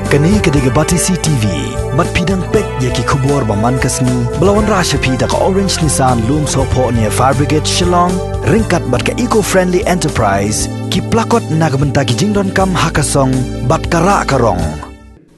Kani kediga Batisi TV, mat pidang pek yaki kubur baman kasni, belawan rasha pida ka Orange Nissan Loom Sopo near Fire Brigade Shillong, ringkat bat ka eco-friendly enterprise, ki plakot nagbenta ki jingdon kam hakasong, bat kara karong.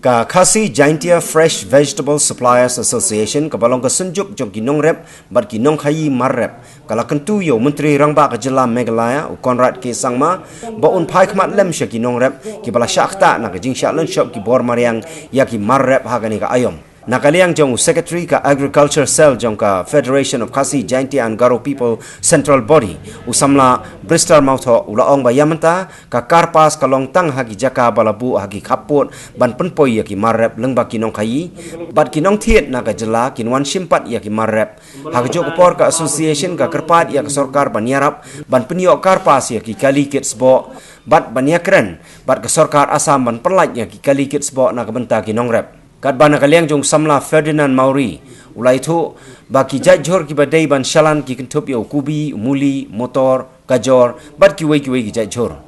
Ka Khasi Jaintia Fresh Vegetable Suppliers Association ka balong ka sunjuk jong ginong rep bat ginong khayi mar rep kala kentu yo menteri rangba ka jela Meghalaya u Conrad K Sangma ba un phai khmat lem sha ginong rep ki bala shakta na ka jing sha lon shop ki bor mariang ya ki mar rep ha gani ka ayom nakaliang jong secretary ka agriculture cell jong ka Federation of Khasi Jaintia and Garo people central body usamla Bristol Mautho ulaong ba yamanta ka karpas kalong tang hagi jaka balabu hagi khapot ban penpoi ya ki marrep lengba kinong khayi bat kinong thiet na ka jela kinwan simpat ya ki marrep hagi jok por ka association ka kerpat ya ka sarkar baniarap ban penyo karpas ya ki kali kitsbo bat baniakren bat ka sarkar asam ban perlaj ya ki kali kitsbo na ka benta kinong rep kat bana kaliang jong samla Ferdinand Mauri ulai thu baki jajhor ki badai ban shalan ki kentup yo kubi muli motor kajor bat ki wei ki jajhor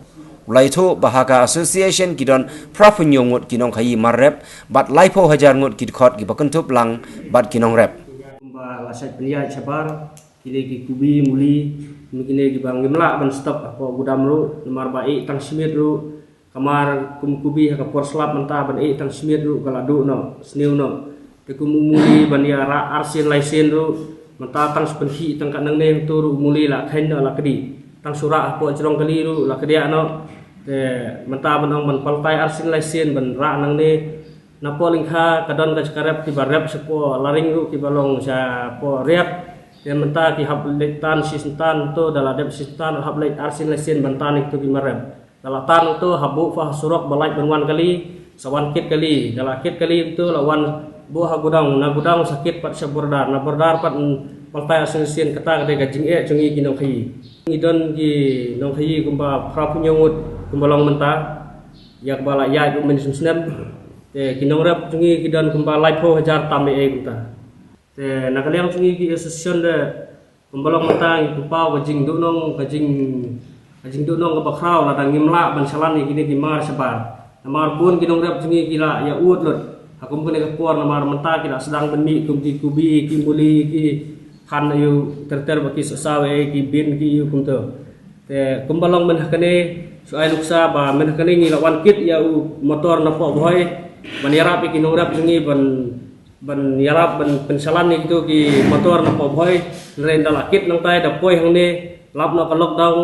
ulai thu bahaka association ki don prapunyo ngut kinong khayi marrep bat laipo hajar ngut ki khot ki bakentup lang bat kinong rep ba lasat pelia chabar kile ki kubi muli mungkin ki bang gemla ban stok apa gudam lu nomor baik tang simit lu kamar kubi ka porslap menta ban tang simit lu kala du no sniu no te muli ban ya ra arsin laisen lu menta tang spenhi tang kanang ne tu muli la khain la kedi tang surah apa cerong kali lu la kedia no te menta banong ban paltai arsin laisen ban ra nang ne napo lingkha kadon ka skarep ki barep sepo laring lu ki balong sa po rep yang menta ki hab letan sistan to dala dep sistan hab let arsin laisen bantan itu ki marep dala tan tu habu fa surok balai benwan kali sawan kit kali dala kit kali itu lawan buah gudang na gudang sakit pat saburdar na burdar pat paltai arsin kata kata gajing jungi kinong khayi idon ki nong khayi kumba prapunyongut kumbalong menta yak bala ya ku men susnem te kinong rep jungi kidan kumba laipo hajar tambe kumta te nakaliang jungi ki association de kumbalong menta ki pau gajing dunong gajing dunong ka bakraw la ngimla ban salan ni kini ki mar sabar namar bun kinong rep jungi kila ya ut lut akum kene ka por namar menta kila sedang benmi kumti kubi ki muli ki kan ayu terter baki sawe ki bin ki yu kumto te kumbalong men hakane soai luksa ba men hakane ngi lawan kit ya motor na po boy ban yarap ki nurap jungi ban yarap ban pensalan ni gitu ki motor na po boy ren dala kit nang tai da poi hang ne lap no ka lockdown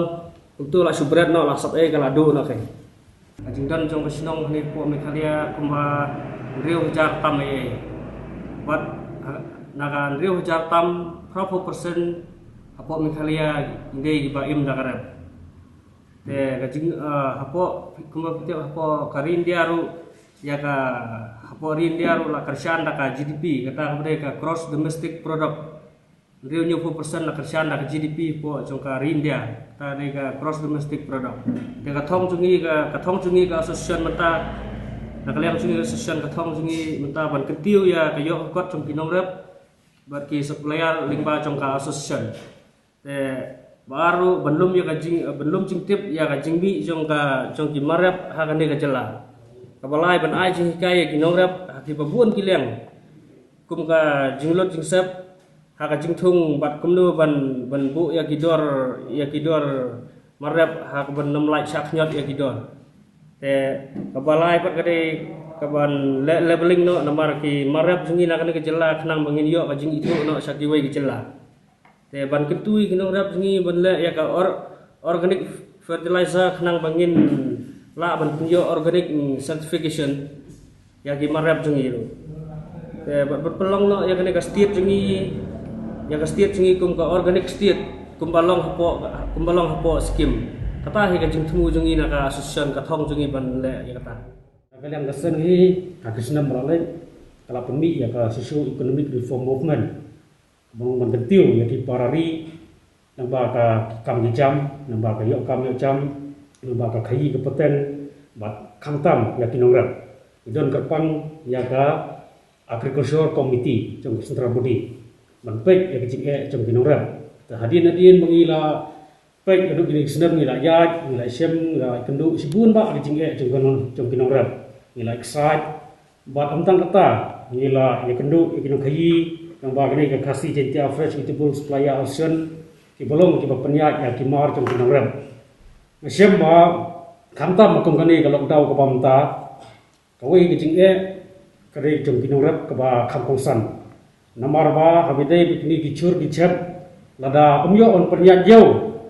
untuk la subret no la sat kala do na kai ajing dan jong kasinong ni po Meghalaya kumba riu jar tam bat naga riu jar tam 40% apo Meghalaya inde giba im dagarap te gajing apo kumba putih apo karin diaru ya ka apo rin diaru la kersan da ka GDP kata mereka gross domestic product riu 90% la kersan da ka GDP po jong ka rin dia ta de ka gross domestic product te ka thong chungi ka association menta nakaliang chungi association ka thong chungi menta ban ketiu ya kayo kot jong kinong rep bagi supplier lingba jongka association te baru belum ya kajing belum cingtip ya kajing bi jongka jongki marap hakane ka jela kabalai ban ai jing kai ginong rap haki babun kileng kum ka jinglot jingsep haka jingthung bat kumnu ban bu ya kidor marap hak ban namlai saknyot ya kidor te kabalai pat kade kaban leveling no namar ki marap jungi na kana kejela khnang bangin yo kajing itu no sakiwai kejela te ban ketui kinong rap jungi ban le ya ka organic fertilizer khnang bangin la ban yo organic certification ya ki marap jungi itu te ban pelong no ya kana ka state jungi kum ka organic state kumbalong hapo scheme kata hi kajing temu jungi na ka association ka thong jungi ban le ya kata kalian kesen hi kakisna meralai kala penmi ya ka socio economic reform movement bang mengentiu ya di parari namba ka kam jam namba ka yo kam yo jam namba ka khayi ke peten bat khangtam ya kinongrap idon kerpang ya ka agriculture committee jong central body manpek ya kecik jong kinongrap hadin mengila pek aduk gini senam ngila yat ngila sem ngila kendu sibun ba kecik jong kinongrap ngila excite Bat amtang kata gila ya kendu ikinong kayi yang bagani ke kasih Jaintia Fresh Vegetable Supplier Ocean ki belum ki penyat ya ki mar trong kinong rem. Mesyem ba kamta makum kani kalau dau ke pamta kawai ki jingge kare trong kinong rem ke ba kampungsan. Namar ba habidai bikini gicur gicep lada pemyo on penyat jauh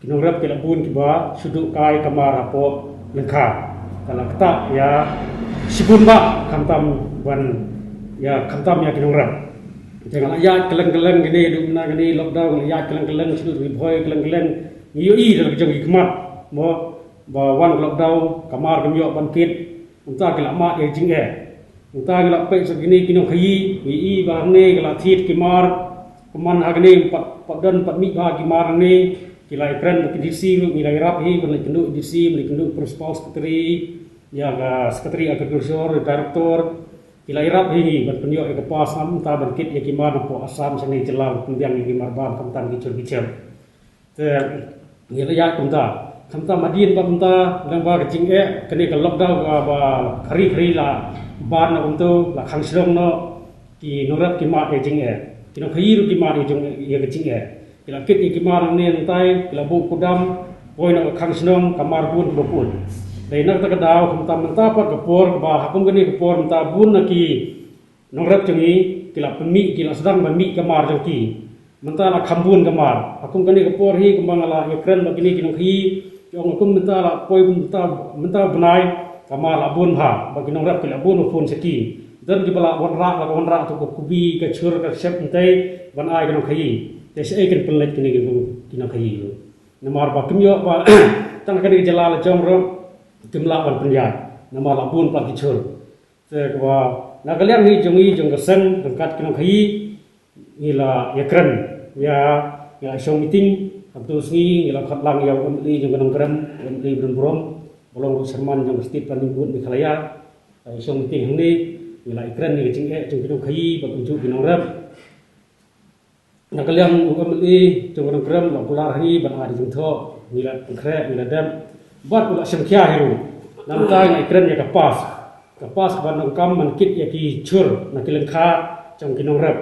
kinong rem ki labun ki ba suduk kai kamar apo lengka. Kalau kata ya sibun ba kamtam ban ya kamtam ya kinong rem. Jangan ayat keleng-keleng gini dumna gini lockdown ayat keleng-keleng sudah riboy keleng-keleng ngiyoi dalam jong hikmat mo bawan lockdown kamar kemyo bangkit unta kelak mak ya jingge unta kelak pe segini kinong khayi ii bahne kelak thit kimar keman agni pat dan pat mi ba kimar ni kilai kren ke DC nilai rap hi beli kenduk DC beli kenduk principal secretary ya ga secretary agriculture director kilai rap hi ban penyo ke pas am ta bangkit ya kimar po asam seni jelang kumbiang ni kimar bam kamtan gicur-gicur te ni ya kamta madin ba kamta lang ba kecing kene ke lockdown ba hari-hari la ban na untuk la khang silong no ki norap ki ma e jing kino khairu ki ma e jong ya kecing kila kit ki ma ne tai kila bu kudam poi na khang silong kamar bun bopun dai nak ta kadau kamta menta pa kapor ba hakum gani kapor menta bun na ki norap jengi kila pemi kila sedang bami kamar jongki menta la khambun kamar hakum gani kapor hi kembang la ekran bagini kino khi jong hakum menta la poi menta benai kamar la bun ha bagi norap kila bun pun seki dan di bala wanra tu kubi ke chur ke sep entai ban ai kino khi te sei kan pelet kino khi namar ba kimyo ba tang kani jalal jomro jumlah wan penjat nama labun pagi chur se kwa na kalian ni jongi jong kesen rengkat kinong khai ila yakran ya show meeting abdu sni ila khatlang ya umli jong kanong gram umli brom bolong serman jong stit paning bun di khalaya show meeting hangni ila ikran ni jing jong kinong khai ba kunju kinong rap na kalian umli jong kanong gram la pular hi ban ari jong tho ila kre ila dam buat pula sengkia hiru namta ngai keren ya kapas ban kam man kit ya ki chur na kilengkha trong kinong rep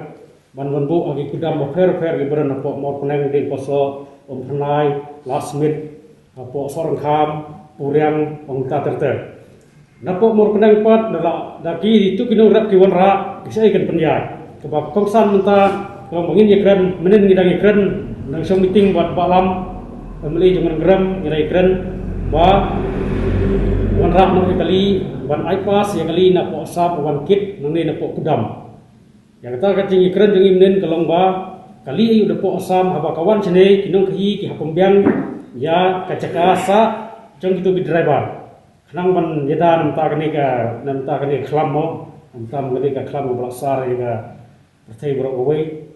ban bu agi kudam mo fer gi beran po mor kuneng din poso pernai last minute po sorong kham puriang ongta terte na po mor kuneng pat daki itu kinong rep ki wanra kisai kan penjat kebab kongsan menta kalau mungkin ya keren menen ngidang keren nang song meeting buat balam family jangan gram ngirai keren ba wan rak no kali wan ipas ya kali na po sap wan kit nang na po kudam ya kata kacing ikren jeng imnen kalong ba kali ayu de po asam haba kawan sene kinong khi ki hapombyang ya kacakasa jong itu bi driver nang ban yeda nam ta kani khlam mo nam ta ngani ka khlam mo blasar ya pertai bro away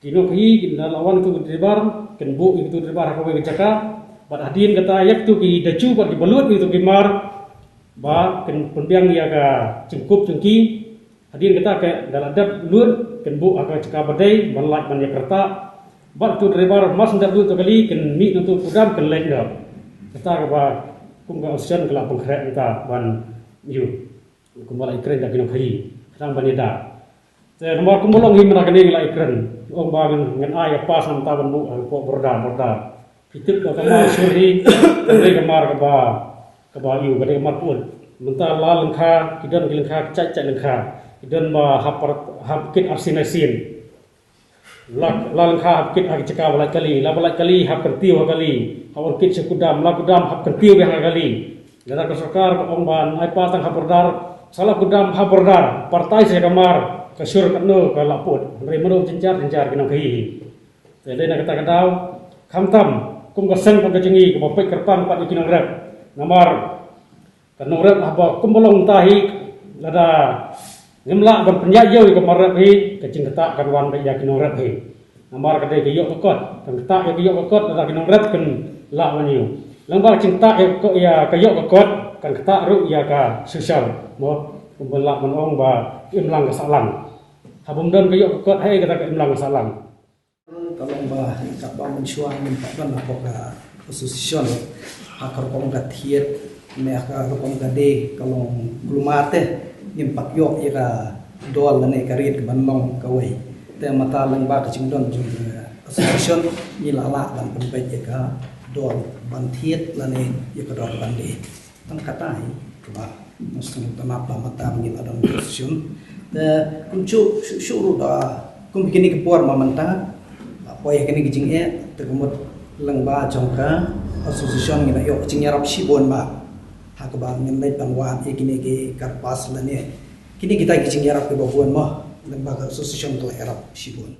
kinong khi na lawan tu driver ken bu itu driver hakawe kacaka bat hadin kata yak tu ki dacu bat ki balut itu ki mar ba ken penbiang ya ka cengkup cengki hadin kata ke daladap lut ken bu aka ceka badai ban lat ban yakarta bat tu driver mas ndak tu kali ken mi tu kudam ken lek dak kata ba kum ga ocean kala pengkrek kita ban yu kumbala ikren dak kino khai sang ban ida te nomor kumulong himra kani la ikren ong ba ngen ay pas nam ta ban bu ko borda Pitip ka kamar suri, kadai kamar kaba yu, kadai kamar pun. Mentah la lengkha, kidan lengkha, cak lengkha. Kidan ba hap kit arsin. La lengkha hap kit agi cakap balai kali hap kentiu kali. Hap kit sekudam, la kudam hap kentiu yang kali. Jada kesokar ke ongban, ai patang hap berdar, salah kudam hap berdar. Partai saya kamar, kesur katno ke laput. Mereka menung jenjar kinong kahi. Jadi nak kata kadau, kamtam. Kum gasen pagajengi kemapek kerpan pat ikinong rep namar kanong rep haba kum bolong tahi lada ngemla ban penjajau ke marep hi kecing ketak kan wan ya kinong rep hi namar kadai ke yok kokot kan ketak ya ke yok kokot lada kinong rep kan la maniu lambar cinta ya ke yok kokot kan ketak ru ya ka sosial mo kumbelak menong ba imlang kesalang habum don ke yok kokot hai kata ke imlang kesalang kalau bah kapal mencuang menpakan apa ka association akar kong gatiet me akar kong gade kalau belum mate ngimpak yok ya ka dol lane karit ke banlong kawai te mata lengba ke cingdon jung association ni lala dan penbet ya ka dol bantiet lane ya ka dol bande tan katai ba mesti tanap la mata ngil adon association te kuncu syuru da kum kini ke puar mamanta apa ya kini gijing e te kumut lengba jongka association ngina yok cing yarap sibon ba hakba ngin lai panwa e kini ke karpas lane kini kita gijing yarap ke babuan mah lembaga association to yarap sibon